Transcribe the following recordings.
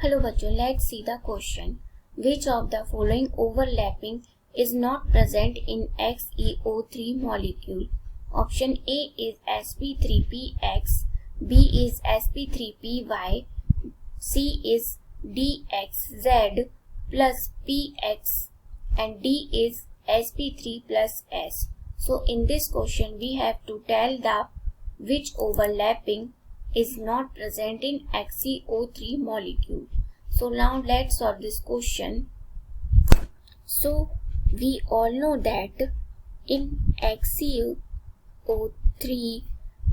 Hello bachcho, let's see the question. Which of the following overlapping is not present in XeO3 molecule? Option A is sp3px, B is sp3py, C is dxz plus px and D is sp3 plus s. So in this question we have to tell the which overlapping is not present in XeO3 molecule. So now let's solve this question. So we all know that in XeO3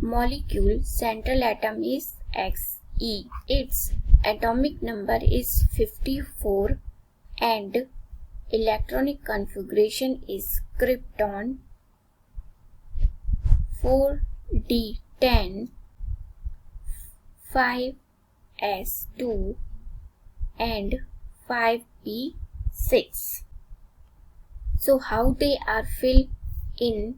molecule central atom is Xe. Its atomic number is 54 and electronic configuration is krypton 4d10 5s2 and 5p6. So how they are filled in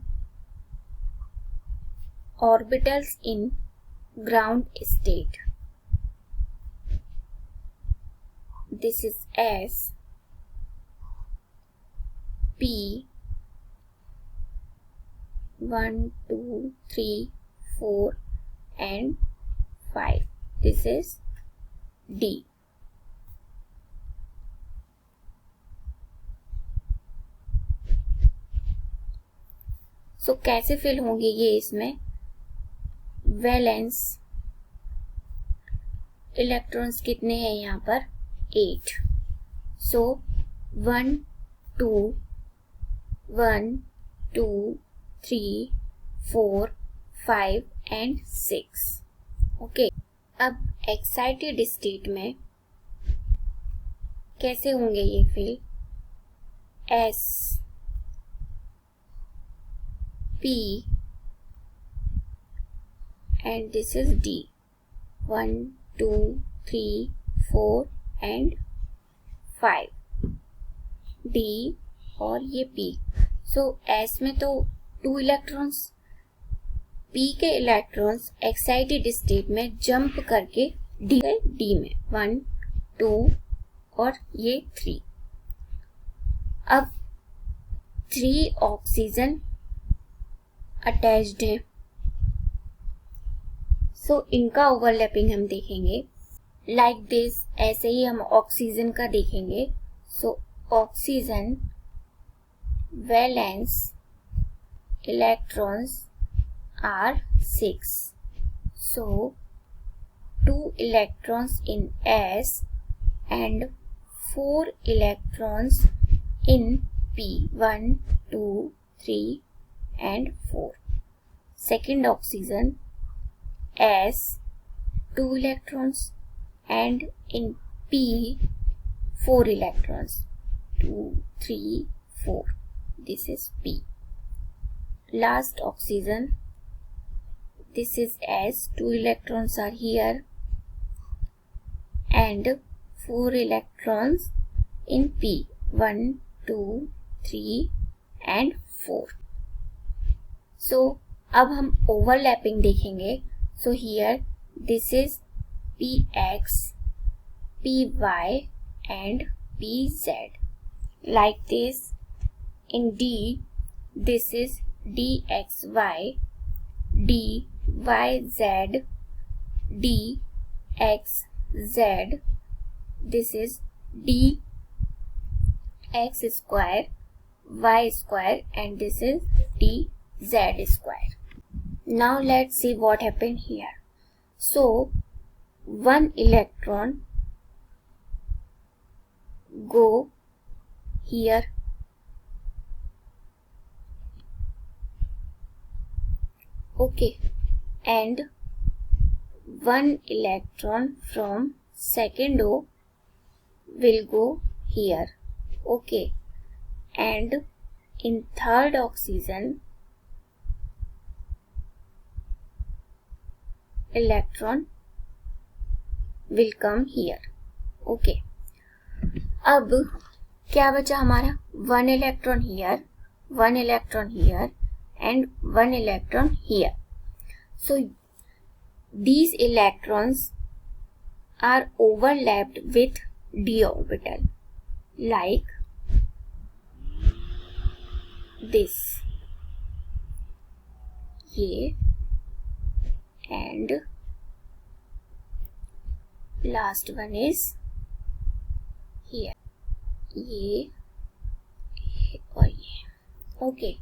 orbitals in ground state? This is S, P, 1, 2, 3, 4 and 5. This is D. So कैसे fill होंगे ये इसमें? Valence electrons कितने हैं यहाँ पर? 8. सो 1, 2, 3, 4, 5 and 6. Okay. अब excited state में कैसे होंगे ये fill? S, P and this is D. 1, 2, 3, 4 and 5. D और ये P. So S में तो 2 इलेक्ट्रॉन्स, P के इलेक्ट्रॉन्स एक्साइटेड स्टेट में जंप करके D में 1, 2 और ये 3. अब 3 ऑक्सीजन अटैच्ड है. सो इनका ओवरलैपिंग हम देखेंगे लाइक दिस. ऐसे ही हम ऑक्सीजन का देखेंगे. So oxygen valence electrons are 6. So 2 electrons in S and 4 electrons in P. 1, 2, 3 and 4. Second oxygen S, 2 electrons and in P 4 electrons. 2, 3, 4. This is P. Last oxygen, this is S, 2 electrons are here and 4 electrons in P. 1, 2, 3 and 4. So अब हम overlapping देखेंगे. So here this is Px, Py and Pz. Like this in D, this is dxy, dyz, dxz. This is dx square, y square and this is dz square. Now let's see what happened here. So 1 electron go here. Okay, and 1 electron from second O will go here. Okay, and in third oxygen electron will come here. Okay, अब क्या बचा हमारा? 1 electron here, 1 electron here and 1 electron here. So these electrons are overlapped with d orbital, like this, ये, and last one is here, ये और ये. Okay,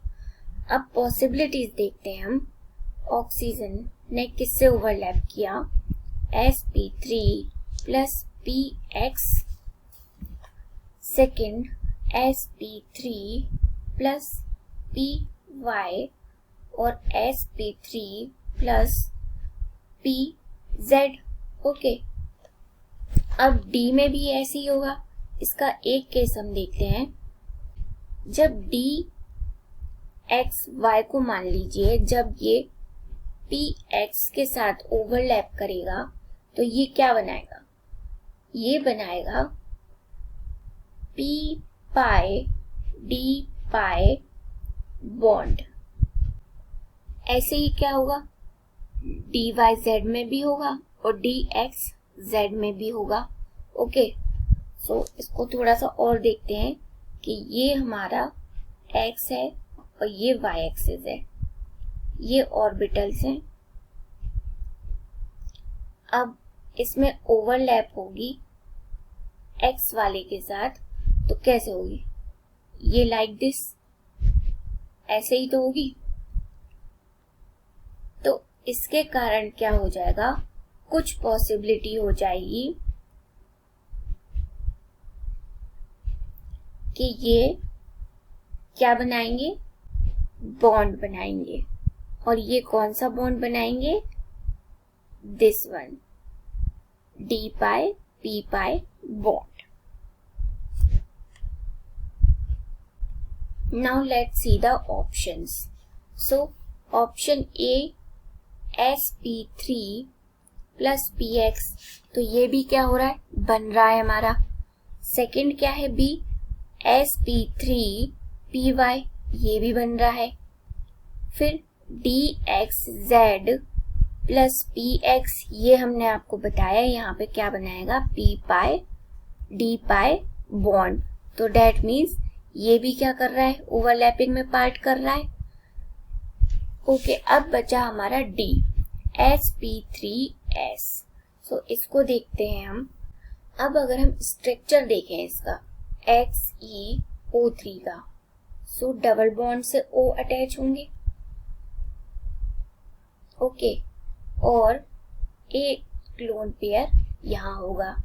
अब possibilities देखते हैं हम. ऑक्सीजन ने किससे ओवरलैप किया? sp3 plus px, second sp3 plus py और sp3 प्लस pz. ओके, अब D में भी ऐसे ही होगा. इसका एक केस हम देखते हैं. जब D x y को मान लीजिए, जब ये px के साथ ओवरलैप करेगा तो ये क्या बनाएगा? ये बनाएगा p पाई d पाई बॉन्ड. ऐसे ही क्या होगा? dy z में भी होगा और dx z में भी होगा. ओके, सो इसको थोड़ा सा और देखते हैं कि ये हमारा x है और ये y एक्सिस है, ये ऑर्बिटल्स हैं. अब इसमें ओवरलैप होगी x वाले के साथ, तो कैसे होगी? ये लाइक दिस, ऐसे ही तो होगी. तो इसके कारण क्या हो जाएगा? कुछ पॉसिबिलिटी हो जाएगी कि ये क्या बनाएंगे? बॉन्ड बनाएंगे. और ये कौन सा बॉन्ड बनाएंगे? This one, d pi p pi bond. Now let's see the options. So option A sp3 plus px, तो ये भी क्या हो रहा है? बन रहा है हमारा. सेकेंड क्या है? b sp3 py, ये भी बन रहा है. फिर dxz प्लस px, ये हमने आपको बताया यहाँ पे क्या बनाएगा? p पाई d पाई बॉन्ड. तो डेट मीन्स ये भी क्या कर रहा है? ओवरलैपिंग में पार्ट कर रहा है. ओके, अब बचा हमारा d sp3s. सो इसको देखते हैं हम. अब अगर हम स्ट्रक्चर देखें इसका XeO3 का, सो डबल बॉन्ड से O अटैच होंगे. ओके, और एक लोन पेयर यहाँ होगा.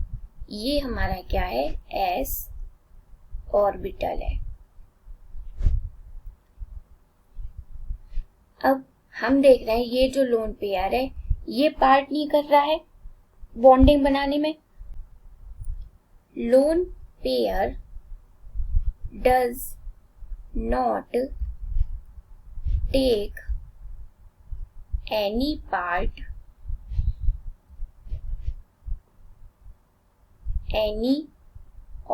ये हमारा क्या है? S ऑर्बिटल है. अब हम देख रहे हैं ये जो लोन पेयर है ये पार्ट नहीं कर रहा है बॉन्डिंग बनाने में. Lone pair does not take any part any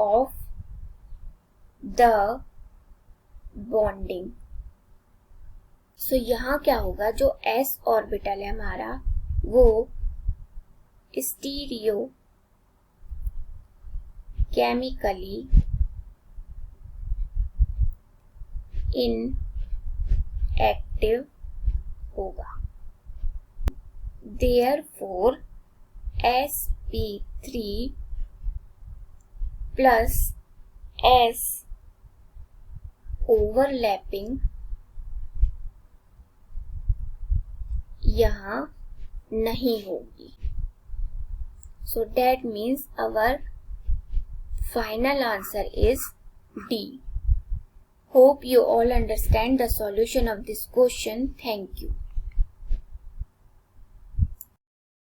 of the bonding. So यहाँ क्या होगा? जो s ऑर्बिटल है हमारा वो स्टीरियो केमिकली इनएक्टिव होगा. Therefore, sp3 plus s overlapping यहाँ नहीं होगी. So that means our final answer is D. Hope you all understand the solution of this question. Thank you.